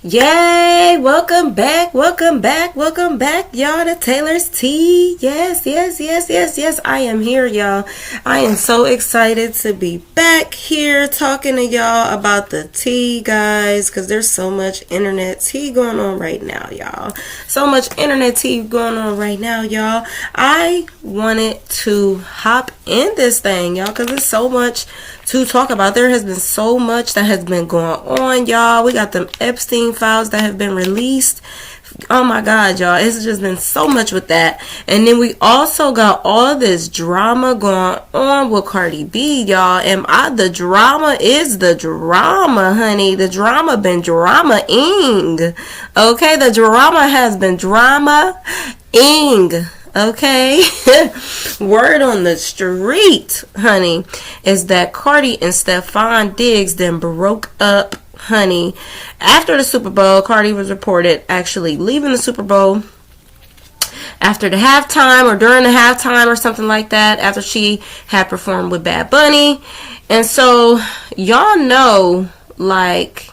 Yay! Welcome back, y'all, to Taylor's Tea. Yes. I am here, y'all. I am so excited to be back here talking to y'all about the tea, guys, because there's so much internet tea going on right now, y'all. I wanted to hop in this thing, y'all, because there's so much to talk about. There has been so much that has been going on, y'all. We got them Epstein files that have been released. Oh my God, y'all, it's just been so much with that. And then we also got all this drama going on with Cardi B, y'all. And the drama is the drama, honey. The drama been drama-ing. Okay, the drama has been drama-ing. Okay, word on the street, honey, is that Cardi and Stephon Diggs then broke up, honey. After the Super Bowl, Cardi was reported actually leaving the Super Bowl after the halftime or during the halftime or something like that, after she had performed with Bad Bunny. And so y'all know, like,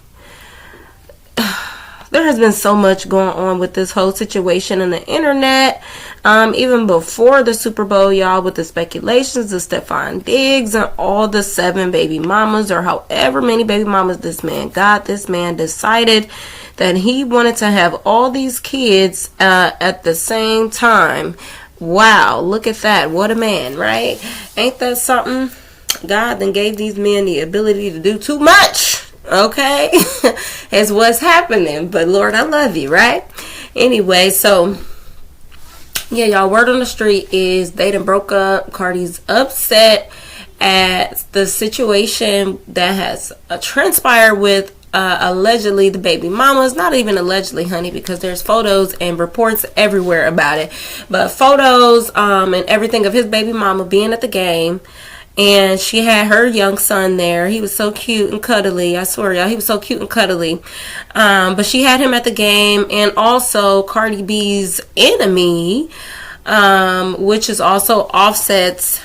there has been so much going on with this whole situation in the internet. Even before the Super Bowl, y'all, with the speculations of Stephon Diggs and all the 7 baby mamas or however many baby mamas this man got. This man decided that he wanted to have all these kids at the same time. Wow, look at that. What a man, right? Ain't that something? God then gave these men the ability to do too much. Okay, is what's happening. But Lord, I love you, right? Anyway, so yeah, y'all, word on the street is they done broke up. Cardi's upset at the situation that has transpired with allegedly the baby mamas. Not even allegedly, honey, because there's photos and reports everywhere about it. But photos and everything of his baby mama being at the game. And she had her young son there. He was so cute and cuddly. I swear, y'all, he was so cute and cuddly. But she had him at the game. And also Cardi B's enemy, which is also Offset's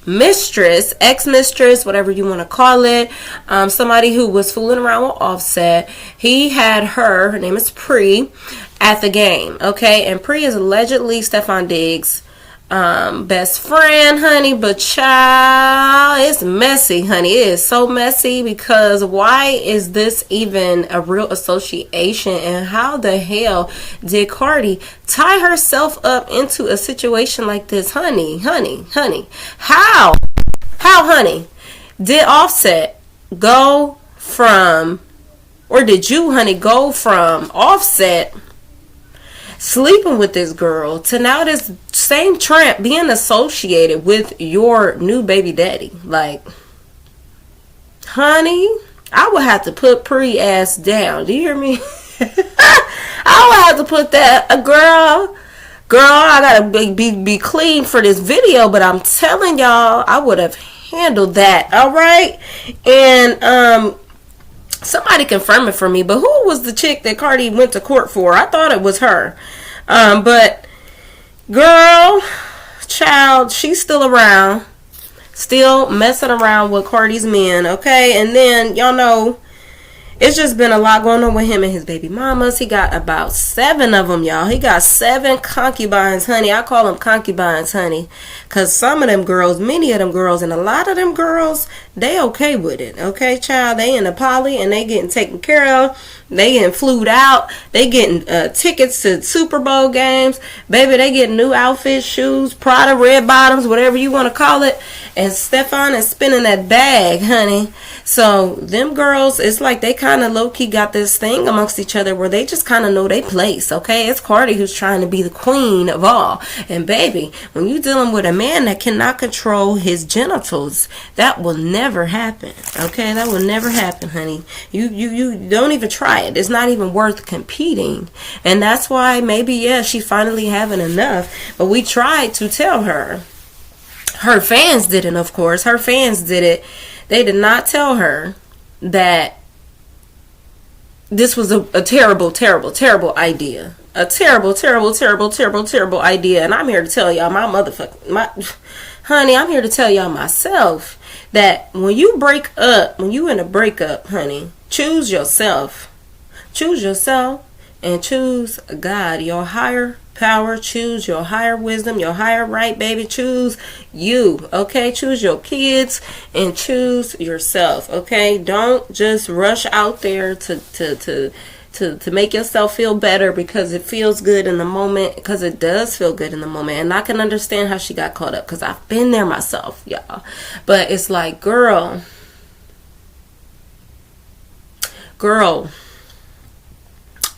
mistress, ex-mistress, whatever you want to call it. Somebody who was fooling around with Offset. He had her name is Pri, at the game. Okay, and Pri is allegedly Stephon Diggs' best friend, honey. But child, it's messy, honey. It is so messy, because why is this even a real association? And how the hell did Cardi tie herself up into a situation like this, honey? How, honey, did Offset go from, or did you, honey, go from Offset sleeping with this girl to now this same tramp being associated with your new baby daddy? Like, honey, I would have to put Pri ass down. Do you hear me? I would have to put that, girl, I gotta be clean for this video, but I'm telling y'all, I would have handled that. All right. And somebody confirm it for me, but who was the chick that Cardi went to court for? I thought it was her. But girl, child, she's still around, still messing around with Cardi's men, okay? And then, y'all know, it's just been a lot going on with him and his baby mamas. He got about 7 of them, y'all. He got 7 concubines, honey. I call them concubines, honey, because some of them girls, many of them girls, and a lot of them girls, they okay with it, okay, child? They in a poly, and they getting taken care of. They getting flued out. They getting tickets to Super Bowl games. Baby, they getting new outfits, shoes, Prada, red bottoms, whatever you want to call it. And Stephon is spinning that bag, honey. So them girls, it's like they kind of low-key got this thing amongst each other where they just kind of know their place, okay? It's Cardi who's trying to be the queen of all. And baby, when you dealing with a man that cannot control his genitals, that will never happen, okay? That will never happen, honey. You don't even try it. It's not even worth competing. And that's why maybe, yeah, she finally having enough. But we tried to tell her. Her fans didn't, of course. Her fans did it. They did not tell her that this was a terrible, terrible, terrible idea. A terrible, terrible, terrible, terrible, terrible idea. And I'm here to tell y'all honey, I'm here to tell y'all myself that when you break up, when you in a breakup, honey, choose yourself. Choose yourself and choose God, your higher power. Choose your higher wisdom, your higher right, baby. Choose you, okay? Choose your kids and choose yourself, okay? Don't just rush out there to make yourself feel better because it feels good in the moment, because it does feel good in the moment. And I can understand how she got caught up because I've been there myself, y'all. But it's like, girl,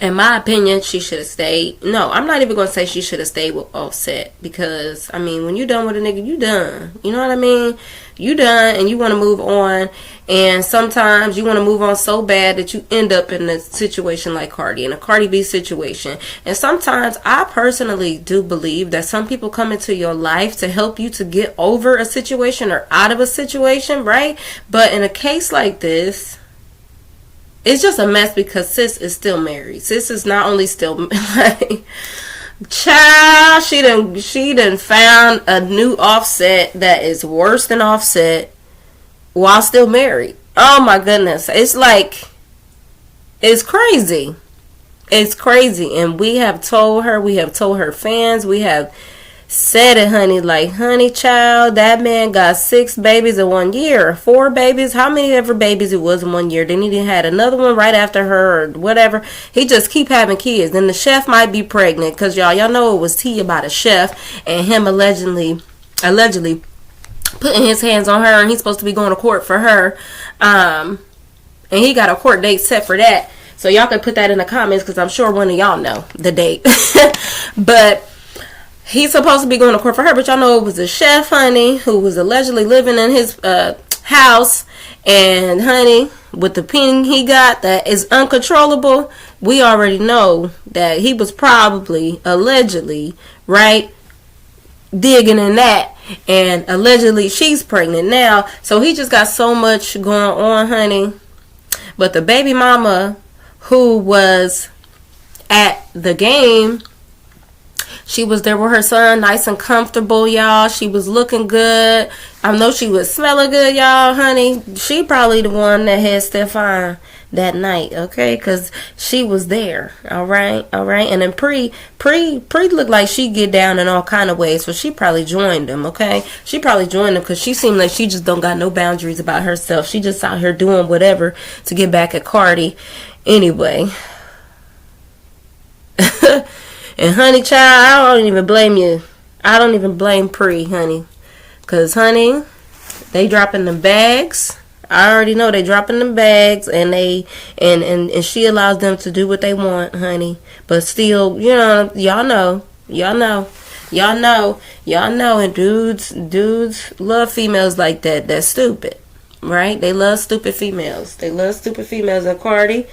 in my opinion, she should have stayed. No, I'm not even going to say she should have stayed with Offset, because, I mean, when you done with a nigga, you done. You know what I mean? You done, and you want to move on. And sometimes you want to move on so bad that you end up in a situation like Cardi, in a Cardi B situation. And sometimes I personally do believe that some people come into your life to help you to get over a situation or out of a situation, right? But in a case like this, it's just a mess because sis is still married. Sis is not only still like, child, she done found a new Offset that is worse than Offset while still married. Oh my goodness. It's like, it's crazy. It's crazy. And we have told her fans, we have said it, honey, like, honey, child, that man got 6 babies in 1 year, 4 babies, how many ever babies it was in 1 year. Then he had another one right after her or whatever. He just keep having kids. Then the chef might be pregnant, because y'all know it was tea about a chef and him allegedly putting his hands on her, and he's supposed to be going to court for her, and he got a court date set for that. So y'all can put that in the comments, because I'm sure one of y'all know the date. But he's supposed to be going to court for her, but y'all know it was a chef, honey, who was allegedly living in his house. And, honey, with the ping he got that is uncontrollable, we already know that he was probably, allegedly, right, digging in that. And allegedly she's pregnant now. So he just got so much going on, honey. But the baby mama who was at the game, she was there with her son, nice and comfortable, y'all. She was looking good. I know she was smelling good, y'all, honey. She probably the one that had Stephon that night, okay? Because she was there, all right? And then Pre looked like she get down in all kind of ways, so she probably joined them, okay? She probably joined them because she seemed like she just don't got no boundaries about herself. She just out here doing whatever to get back at Cardi. Anyway. And, honey, child, I don't even blame you. I don't even blame Pre, honey. Because, honey, they dropping them bags. I already know they dropping them bags. And and she allows them to do what they want, honey. But still, you know, y'all know. And dudes love females like that. That's stupid. Right? They love stupid females. And Cardi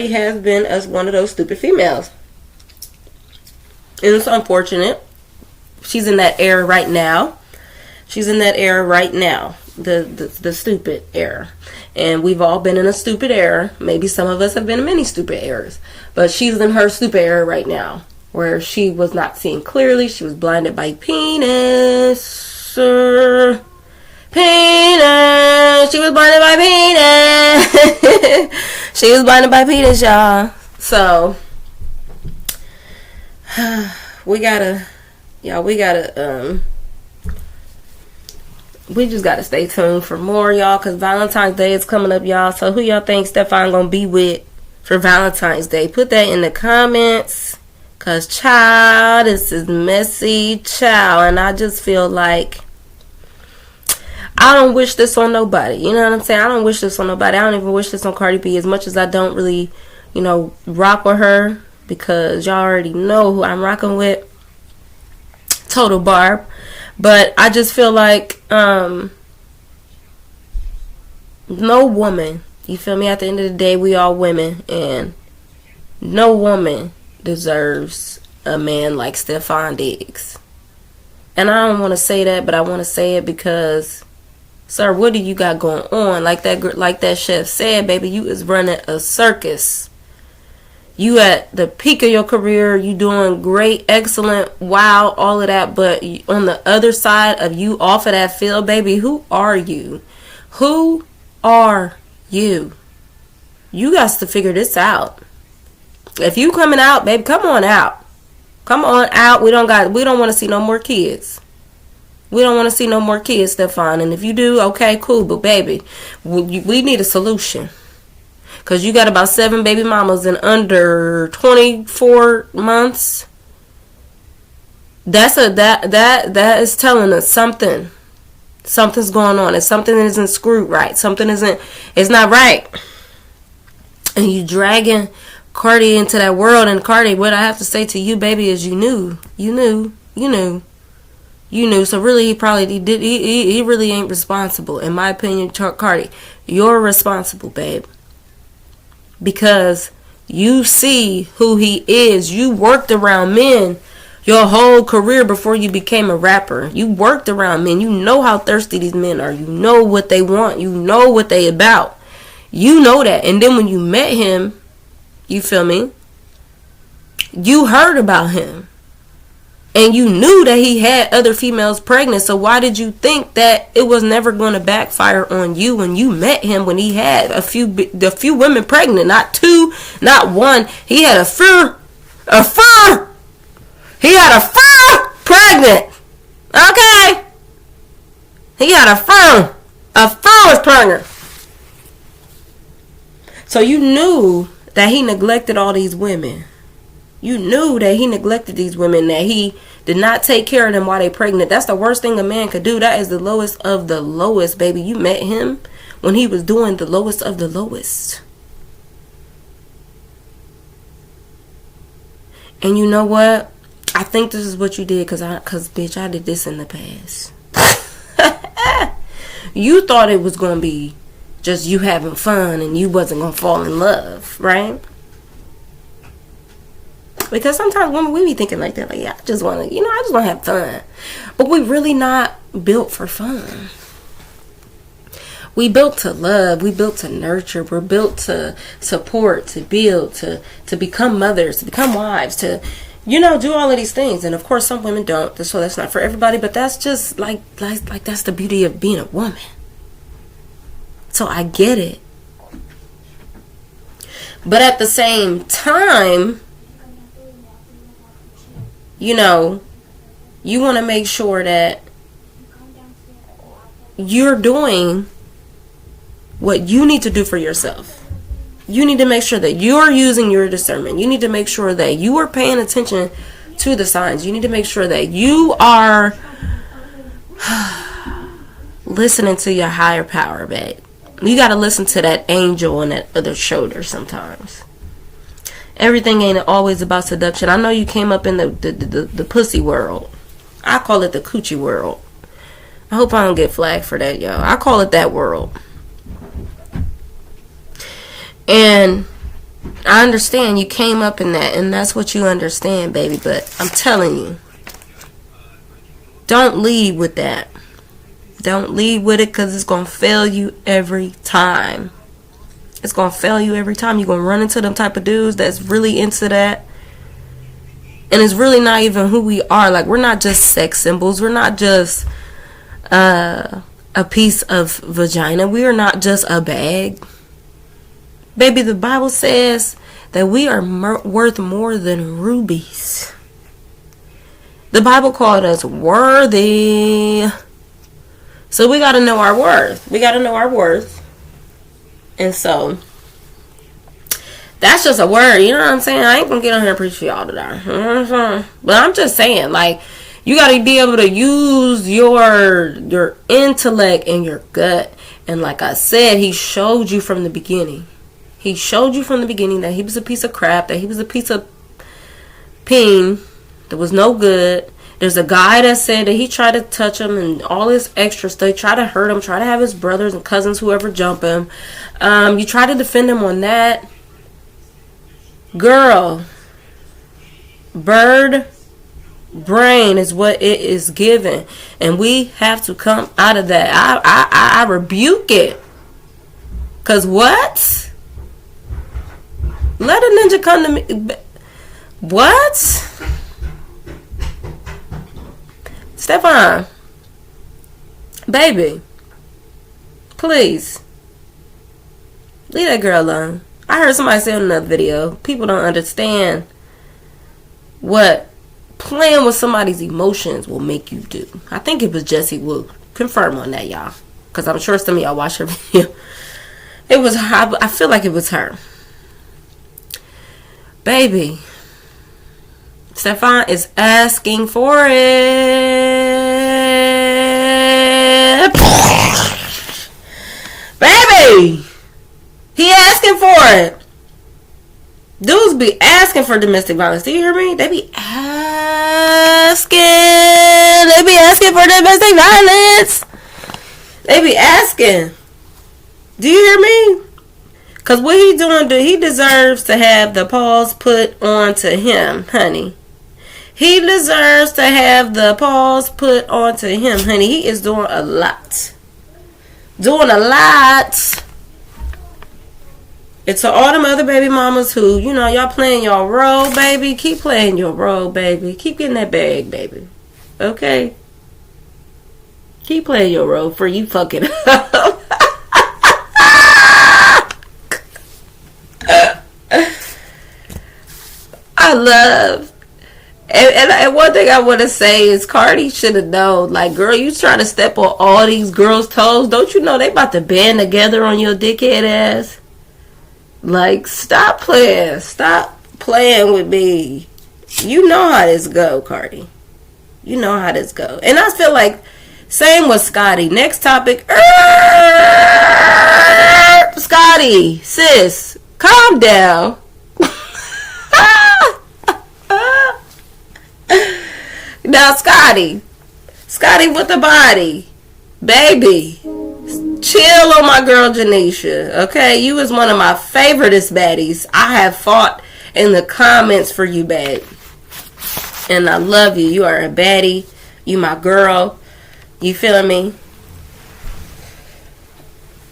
has been as one of those stupid females. And it's unfortunate. She's in that era right now. The stupid era. And we've all been in a stupid era. Maybe some of us have been in many stupid eras. But she's in her stupid era right now, where she was not seeing clearly. She was blinded by penis. She was blinded by penis. She was blinded by penis, y'all. So we just gotta stay tuned for more, y'all, because Valentine's Day is coming up, y'all. So who y'all think Stephon gonna be with for Valentine's Day? Put that in the comments, because, child, this is messy, child. And I just feel like I don't wish this on nobody. You know what I'm saying? I don't wish this on nobody. I don't even wish this on Cardi B, as much as I don't really, rock with her. Because y'all already know who I'm rocking with. Total Barb. But I just feel like no woman, you feel me? At the end of the day, we all women. And no woman deserves a man like Stephon Diggs. And I don't want to say that, but I want to say it because, sir, what do you got going on? Like that chef said, baby, you is running a circus. You at the peak of your career, you doing great, excellent, wow, all of that. But on the other side of you off of that field, baby, who are you? Who are you? You got to figure this out. If you coming out, baby, come on out. Come on out. We don't want to see no more kids. We don't want to see no more kids, Stephon. And if you do, okay, cool. But baby, we need a solution. Because you got about 7 baby mamas in under 24 months. That is telling us something. Something's going on. If something isn't screwed right. It's not right. And you dragging Cardi into that world. And Cardi, what I have to say to you, baby, is you knew. So really, he really ain't responsible. In my opinion, Cardi, you're responsible, babe. Because you see who he is. You worked around men your whole career before you became a rapper. You worked around men. You know how thirsty these men are. You know what they want. You know what they about. You know that. And then when you met him, you feel me? You heard about him. And you knew that he had other females pregnant. So why did you think that it was never going to backfire on you when you met him, when he had a few women pregnant? Not 2, not 1. He had a fur. He had a fur pregnant. Okay. He had a fur. A fur was pregnant. So you knew that he neglected all these women. You knew that he neglected these women, that he did not take care of them while they pregnant. That's the worst thing a man could do. That is the lowest of the lowest, baby. You met him when he was doing the lowest of the lowest. And you know what? I think this is what you did because bitch, I did this in the past. You thought it was going to be just you having fun and you wasn't going to fall in love, right? Because sometimes women, we be thinking like that. Like, yeah, I just want to have fun. But we really not built for fun. We built to love. We built to nurture. We're built to support, to build, to become mothers, to become wives, to, do all of these things. And of course, some women don't. So that's not for everybody. But that's just like that's the beauty of being a woman. So I get it. But at the same time, you want to make sure that you're doing what you need to do for yourself. You need to make sure that you're using your discernment. You need to make sure that you are paying attention to the signs. You need to make sure that you are listening to your higher power, babe. You got to listen to that angel on that other shoulder sometimes. Everything ain't always about seduction. I know you came up in the pussy world. I call it the coochie world. I hope I don't get flagged for that, y'all. I call it that world. And I understand you came up in that, and that's what you understand, baby. But I'm telling you, don't lead with that. Don't lead with it, because it's going to fail you every time. It's going to fail you every time. You're going to run into them type of dudes that's really into that. And it's really not even who we are. Like, we're not just sex symbols. We're not just a piece of vagina. We are not just a bag. Baby, the Bible says that we are worth more than rubies. The Bible called us worthy. So we got to know our worth. We got to know our worth. And so, that's just a word, you know what I'm saying? I ain't gonna get on here and preach for y'all today. You know what I'm saying? But I'm just saying, like, you gotta be able to use your intellect and your gut. And like I said, he showed you from the beginning. He showed you from the beginning that he was a piece of crap, that he was a piece of peen that was no good. There's a guy that said that he tried to touch him and all his extra stuff. Try to hurt him. Try to have his brothers and cousins, whoever, jump him. You try to defend him on that. Girl, bird brain is what it is given. And we have to come out of that. I rebuke it. Because what? Let a ninja come to me. What? Stephon, baby, please leave that girl alone. I heard somebody say in another video, people don't understand what playing with somebody's emotions will make you do. I think it was Jessie. Will confirm on that, y'all, because I'm sure some of y'all watch her video. It was her. I feel like it was her. Baby, Stephon is asking for it. Baby, he asking for it. Dudes be asking for domestic violence. Do you hear me? They be asking. They be asking for domestic violence. They be asking. Do you hear me? Because what he doing, he deserves to have the paws put onto him, honey. He deserves to have the paws put onto him, honey. He is doing a lot. Doing a lot. It's to all them other baby mamas who, you know, y'all playing your role, baby. Keep playing your role, baby. Keep getting that bag, baby. Okay? Keep playing your role for you fucking up. I love. And one thing I want to say is Cardi should have known. Like, girl, you trying to step on all these girls' toes. Don't you know they about to band together on your dickhead ass? Like, stop playing. Stop playing with me. You know how this go, Cardi. You know how this go. And I feel like, same with Scotty. Next topic. Scotty, sis, calm down. Now, Scotty with the body. Baby, chill on my girl Janiesha, okay? You is one of my favoriteest baddies. I have fought in the comments for you, babe. And I love you. You are a baddie. You my girl. You feeling me?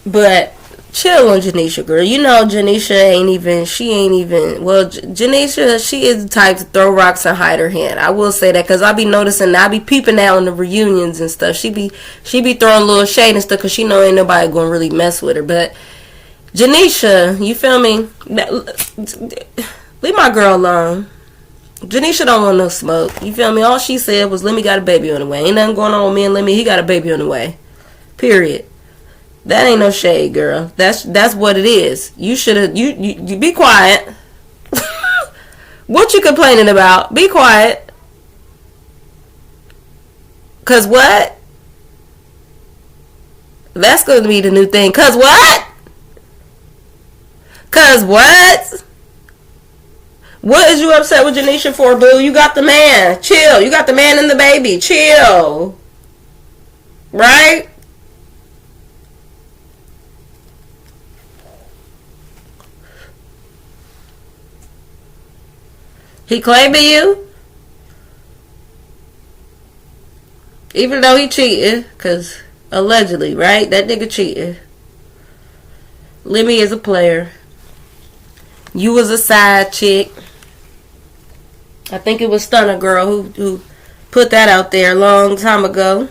But chill on Janiesha, girl. You know Janiesha ain't even, well, Janiesha, she is the type to throw rocks and hide her hand. I will say that because I be noticing, I be peeping out on the reunions and stuff. She be throwing a little shade and stuff because she know ain't nobody going to really mess with her. But Janiesha, you feel me? Leave my girl alone. Janiesha don't want no smoke. You feel me? All she said was, Lemmy got a baby on the way. Ain't nothing going on with me and Lemmy. He got a baby on the way. Period. That ain't no shade, girl. That's what it is. You should have, you be quiet. What you complaining about? Be quiet. Cause what? That's going to be the new thing. Cause what? Cause what? What is you upset with Janiesha for, boo? You got the man. Chill. You got the man and the baby. Chill. Right? He claiming you? Even though he cheated, because allegedly, right? That nigga cheated. Lemmy is a player. You was a side chick. I think it was Stunner Girl who put that out there a long time ago.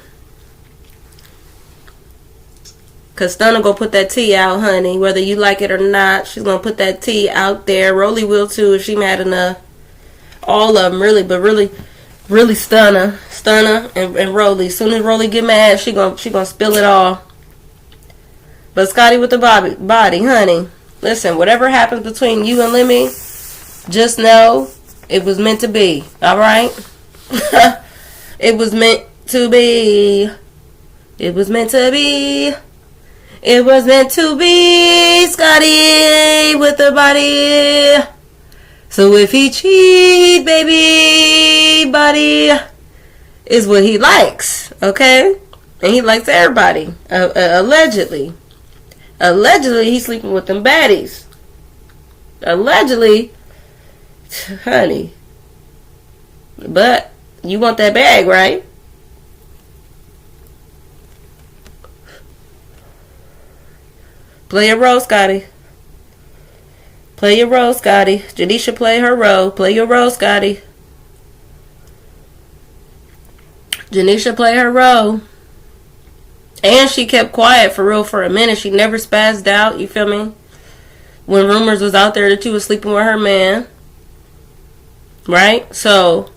Cause Stunner gonna put that tea out, honey. Whether you like it or not, she's gonna put that tea out there. Rolly will too if she mad enough. All of them, really, but really Stunner and Rolly. As soon as Rolly get mad, she gonna spill it all. But Scotty with the body, honey. Listen, whatever happens between you and Lemmy, just know it was meant to be. All right? It was meant to be. It was meant to be. It was meant to be. Scotty with the body. So if he cheat, baby, body is what he likes, okay? And he likes everybody, allegedly. Allegedly, he's sleeping with them baddies. Allegedly, honey. But you want that bag, right? Play your role, Scotty. Play your role, Scotty. Janiesha play her role. Play your role, Scotty. Janiesha play her role. And she kept quiet for real for a minute. She never spazzed out. You feel me? when rumors was out there that you was sleeping with her man. Right? So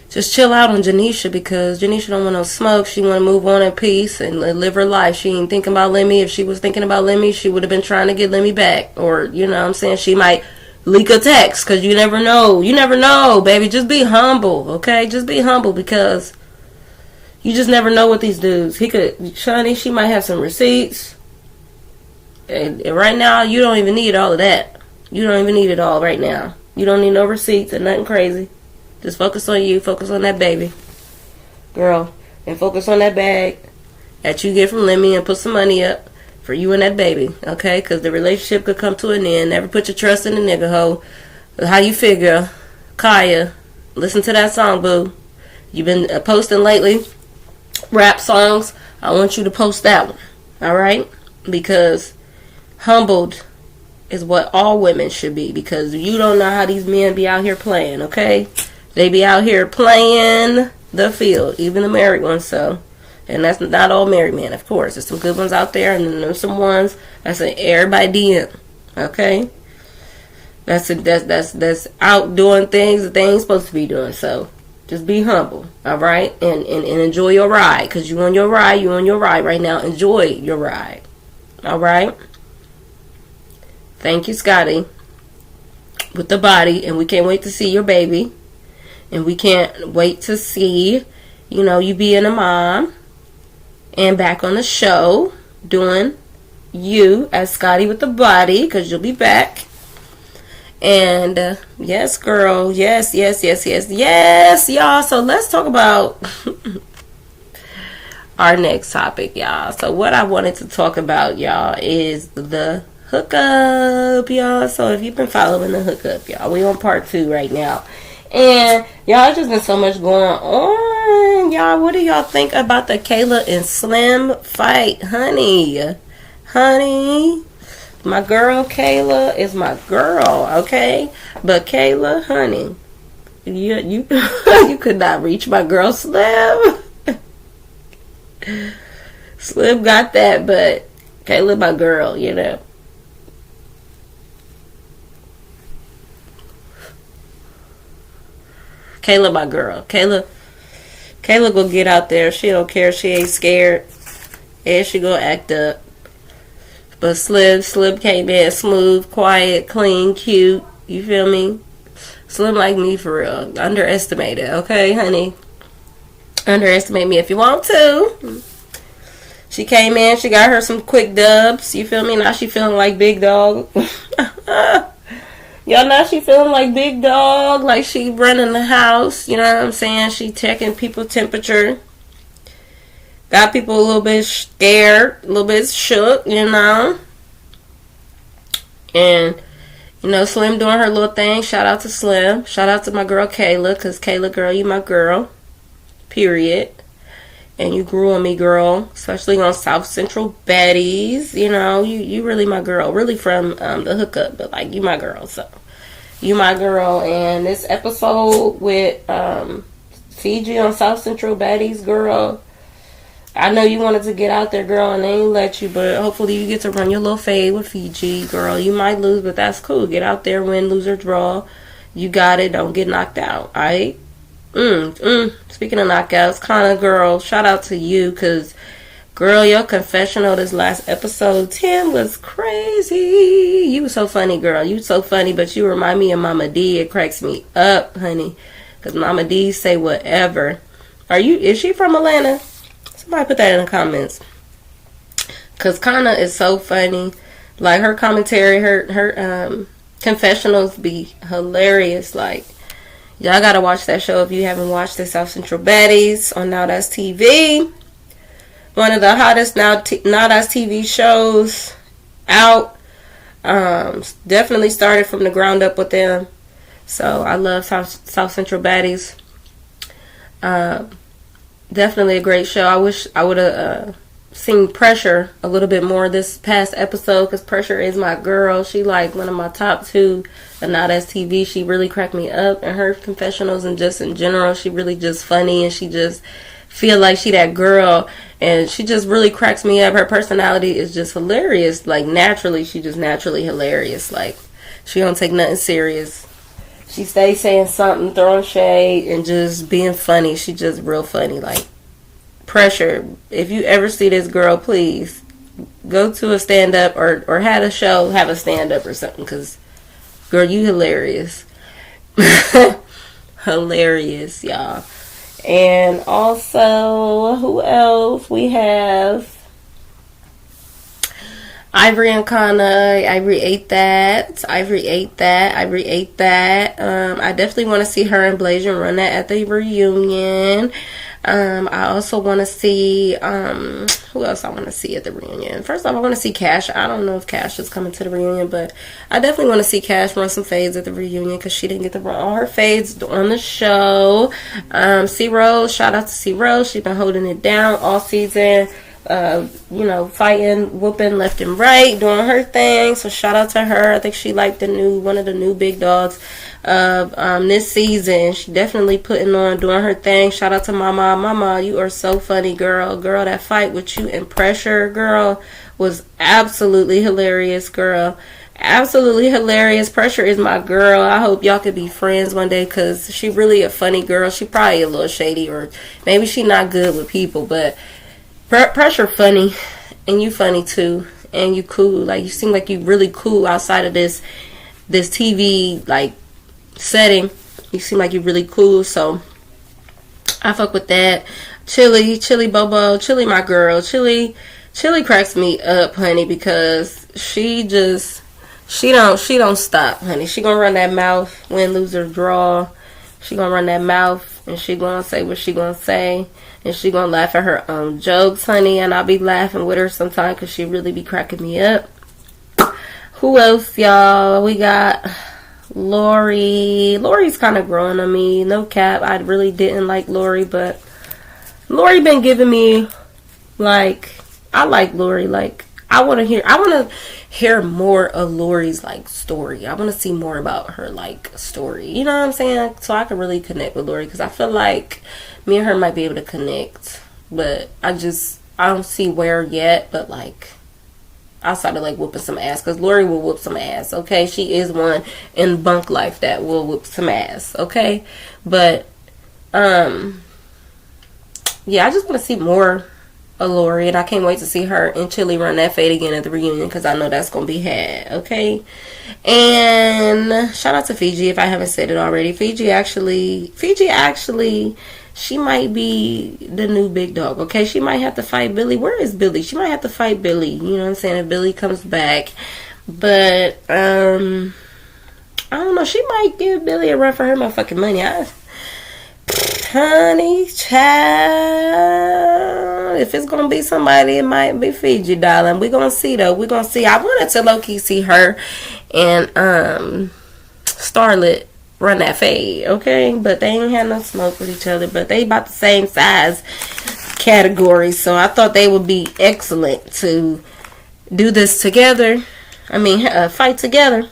just chill out on Janiesha, because Janiesha don't want no smoke. She want to move on in peace and live her life. She ain't thinking about Lemmy. If she was thinking about Lemmy, she would have been trying to get Lemmy back. Or, you know what I'm saying, she might leak a text, because you never know. You never know, baby. Just be humble, okay? Just be humble, because you just never know what these dudes. He could, Shani, she might have some receipts. And right now, you don't even need all of that. You don't even need it all right now. You don't need no receipts and nothing crazy. Just focus on you. Focus on that baby. Girl. And focus on that bag that you get from Lemmy, and put some money up for you and that baby. Okay? Because the relationship could come to an end. Never put your trust in a nigga hoe. How you figure? Kaya. Listen to that song, boo. You've been posting lately. Rap songs. I want you to post that one. Alright? Because humbled is what all women should be. Because you don't know how these men be out here playing. Okay? They be out here playing the field, even the married ones. So, and that's not all married men, of course. There's some good ones out there, and then there's some ones that's an everybody DM. Okay, that's out doing things that they ain't supposed to be doing. So, just be humble, all right, and enjoy your ride, because you on your ride. You on your ride right now. Enjoy your ride, all right. Thank you, Scotty, with the body, and we can't wait to see your baby. And we can't wait to see, you know, you being a mom and back on the show doing you as Scotty with the body, because you'll be back. And yes, girl. Yes, y'all. So let's talk about our next topic, y'all. So what I wanted to talk about, y'all, is the hookup, y'all. So if you've been following the hookup, y'all, we on part 2 right now. And y'all, just been so much going on. Y'all, what do y'all think about the Kayla and Slim fight? Honey, my girl Kayla is my girl, okay? But Kayla, honey, you you could not reach my girl Slim. Slim got that, but Kayla my girl, you know. Kayla my girl. Kayla gonna get out there. She don't care. She ain't scared. And she gonna act up. But Slim came in smooth, quiet, clean, cute. You feel me? Slim like me for real. Underestimated, okay, honey? Underestimate me if you want to. She came in. She got her some quick dubs. You feel me? Now she feeling like big dog. Y'all, now she feeling like big dog, like she running the house, you know what I'm saying? She checking people's temperature. Got people a little bit scared, a little bit shook, you know? And, you know, Slim doing her little thing. Shout out to Slim. Shout out to my girl Kayla, because Kayla, girl, you my girl. Period. And you grew on me, girl. Especially on South Central Baddies. You know, you really my girl. Really from the hookup. But, like, you my girl. So, you my girl. And this episode with Fiji on South Central Baddies, girl. I know you wanted to get out there, girl, and they ain't let you. But hopefully you get to run your little fade with Fiji, girl. You might lose, but that's cool. Get out there, win, lose, or draw. You got it. Don't get knocked out. All right? Speaking of knockouts, Kana, girl, shout out to you, because, girl, your confessional this last episode 10 was crazy. You were so funny, girl. You so funny, but you remind me of Mama D. It cracks me up, honey, because Mama D say whatever. Is she from Atlanta? Somebody put that in the comments, because Kana is so funny. Like, her commentary, her confessionals be hilarious. Like, y'all gotta watch that show if you haven't watched it. South Central Baddies on Now That's TV. One of the hottest Now That's TV shows out. Definitely started from the ground up with them. So I love South Central Baddies. Definitely a great show. I wish I would have seen Pressure a little bit more this past episode, because Pressure is my girl. She like one of my top 2. And Now That's TV. She really cracked me up, and her confessionals and just in general, she really just funny, and she just feel like she that girl, and she just really cracks me up. Her personality is just hilarious. Like, naturally, she just naturally hilarious. Like, she don't take nothing serious. She stays saying something, throwing shade, and just being funny. She just real funny. Like, Pressure. If you ever see this girl, please go to a stand-up or have a show, have a stand-up or something. Because, girl, you hilarious. Hilarious, y'all. And also, who else? We have Ivory and Kana. Ivory ate that. I definitely want to see her and Blazion run that at the reunion. I also want to see, who else I want to see at the reunion? First off, I want to see Cash. I don't know if Cash is coming to the reunion, but I definitely want to see Cash run some fades at the reunion because she didn't get to run all her fades on the show. C-Rose, shout out to C-Rose. She's been holding it down all season. Fighting, whooping left and right, doing her thing. So shout out to her. I think she like one of the new big dogs of this season. She definitely putting on, doing her thing. Shout out to Mama. Mama, you are so funny, girl. Girl, that fight with you and Pressure, girl, was absolutely hilarious, girl. Absolutely hilarious. Pressure is my girl. I hope y'all could be friends one day because she really a funny girl. She probably a little shady, or maybe she not good with people, but Pressure funny, and you funny too, and you cool. Like, you seem like you really cool outside of this TV like setting. You seem like you really cool, so I fuck with that. Chili Bobo, Chili my girl. Chili cracks me up, honey, because she don't stop, honey. She gonna run that mouth, win, lose, or draw. She gonna run that mouth, and she gonna say what she gonna say. And she gonna laugh at her own jokes, honey. And I'll be laughing with her sometimes because she really be cracking me up. Who else, y'all? We got Lori. Lori's kind of growing on me. No cap. I really didn't like Lori, but Lori been giving me, like, I like Lori. Like, I want to hear more of Lori's, like, story. I want to see more about her, like, story. You know what I'm saying? So I can really connect with Lori because I feel like me and her might be able to connect, but I don't see where yet, but like outside of like whooping some ass, because Lori will whoop some ass, okay? She is one in bunk life that will whoop some ass, okay? But yeah, I just want to see more of Lori, and I can't wait to see her and Chili run that fade again at the reunion because I know that's gonna be had, okay? And shout out to Fiji if I haven't said it already. Fiji actually, she might be the new big dog, okay? She might have to fight Billy. Where is Billy? She might have to fight Billy, you know what I'm saying, if Billy comes back. But, I don't know. She might give Billy a run for her motherfucking money. Honey, child. If it's going to be somebody, it might be Fiji, darling. We're going to see, though. We're going to see. I wanted to low-key see her and Starlet run that fade, okay? But they ain't had no smoke with each other, but they about the same size category, so I thought they would be excellent to do this together. I mean, fight together.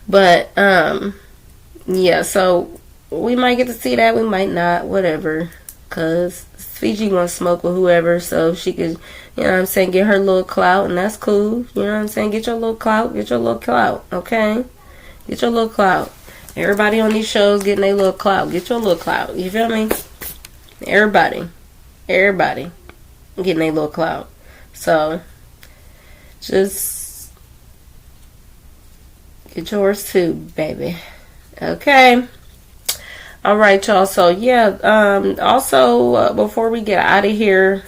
But yeah, so we might get to see that, we might not, whatever, because Fiji wants to smoke with whoever, so she could, you know what I'm saying, get her little clout, and that's cool. You know what I'm saying? Get your little clout, okay? Get your little clout. Everybody on these shows getting their little clout. Get your little clout. You feel me? Everybody getting their little clout. So, just get yours too, baby. Okay. All right, y'all. So, yeah. Also, before we get out of here,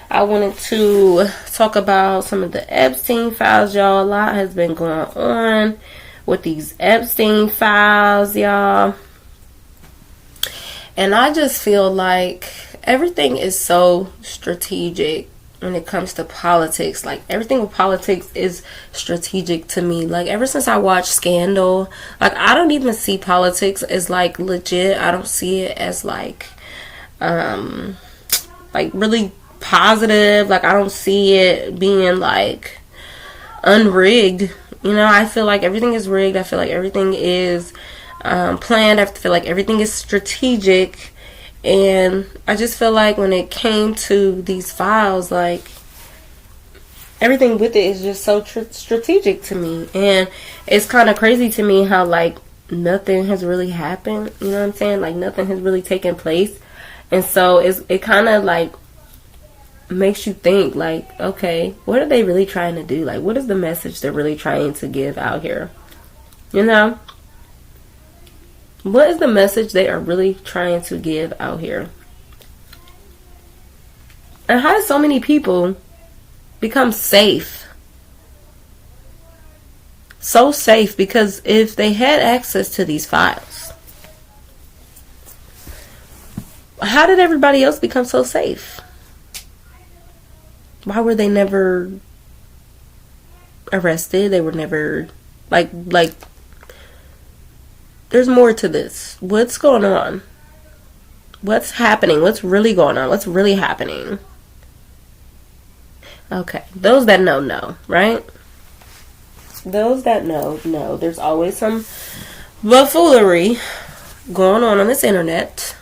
I wanted to talk about some of the Epstein files, y'all. A lot has been going on with these Epstein files, y'all. And I just feel like everything is so strategic when it comes to politics. Like, everything with politics is strategic to me. Like, ever since I watched Scandal, like, I don't even see politics as, like, legit. I don't see it as, like really positive. Like, I don't see it being, like, unrigged. You know, I feel like everything is rigged. I feel like everything is planned. I feel like everything is strategic. And I just feel like when it came to these files, like, everything with it is just so strategic to me. And it's kind of crazy to me how, like, nothing has really happened. You know what I'm saying? Like, nothing has really taken place. And so it kind of, like, makes you think, like, okay, what are they really trying to do? Like, what is the message they're really trying to give out here? You know? What is the message they are really trying to give out here? And how do so many people become safe? So safe, because if they had access to these files, how did everybody else become so safe? Why were they never arrested? They were never, like, there's more to this. What's going on? What's happening? What's really going on? What's really happening? Okay, those that know, right? Those that know. There's always some buffoonery going on this internet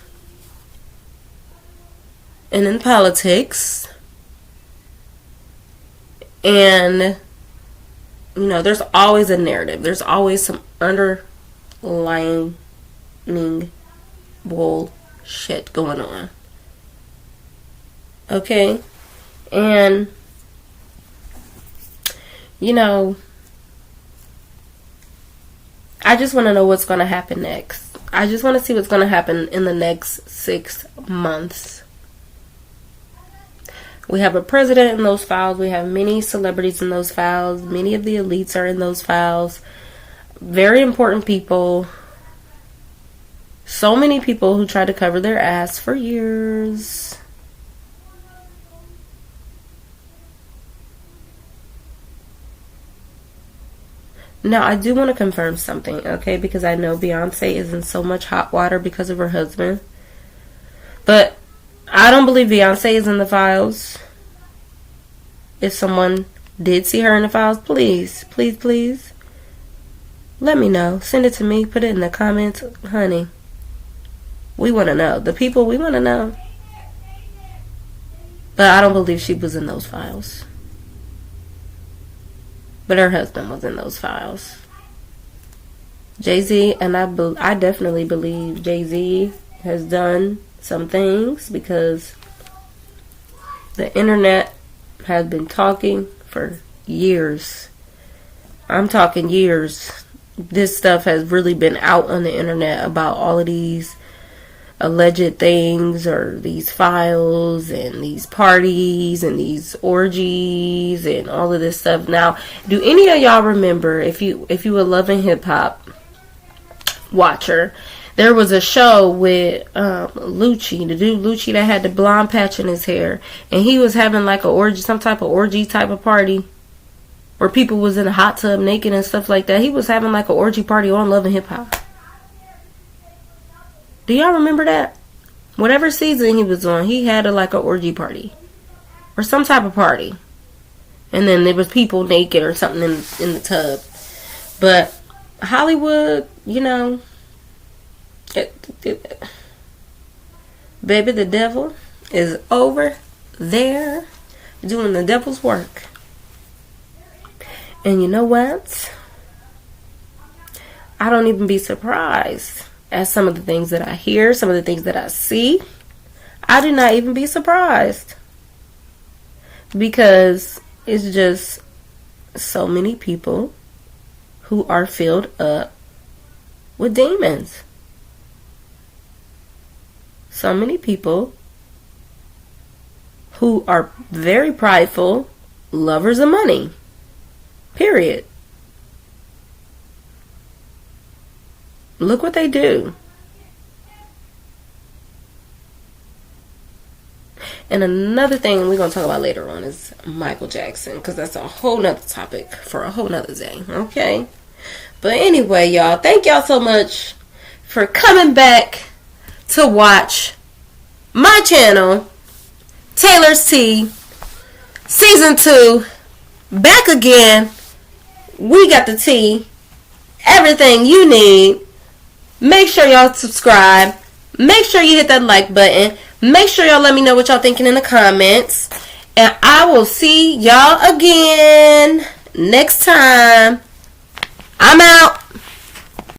and in politics. And, you know, there's always a narrative. There's always some underlying bullshit going on. Okay? And, you know, I just want to know what's going to happen next. I just want to see what's going to happen in the next 6 months. We have a president in those files. We have many celebrities in those files. Many of the elites are in those files. Very important people. So many people who tried to cover their ass for years. Now, I do want to confirm something, okay? Because I know Beyonce is in so much hot water because of her husband. But I don't believe Beyonce is in the files. If someone did see her in the files, please, please, please, let me know. Send it to me. Put it in the comments. Honey, we want to know. The people, we want to know. But I don't believe she was in those files. But her husband was in those files. Jay-Z, and I definitely believe Jay-Z has done some things, because the internet has been talking for years. I'm talking years. This stuff has really been out on the internet about all of these alleged things, or these files and these parties and these orgies and all of this stuff. Now, do any of y'all remember, if you a Love and Hip Hop watcher, there was a show with Lucci, the dude Lucci that had the blonde patch in his hair, and he was having like a orgy, some type of orgy type of party where people was in a hot tub naked and stuff like that. He was having like an orgy party on Love and Hip Hop. Do y'all remember that? Whatever season he was on, he had like an orgy party or some type of party, and then there was people naked or something in the tub. But Hollywood, you know, baby, the devil is over there doing the devil's work. And you know what? I don't even be surprised at some of the things that I hear, some of the things that I see. I do not even be surprised, because it's just so many people who are filled up with demons. So many people who are very prideful, lovers of money. Period. Look what they do. And another thing we're going to talk about later on is Michael Jackson, because that's a whole nother topic for a whole nother day. Okay? But anyway, y'all, thank y'all so much for coming back to watch my channel, Taylor's Tea, Season 2, back again. We got the tea, everything you need. Make sure y'all subscribe, Make sure you hit that like button. Make sure y'all let me know what y'all thinking in the comments. And I will see y'all again next time. I'm out.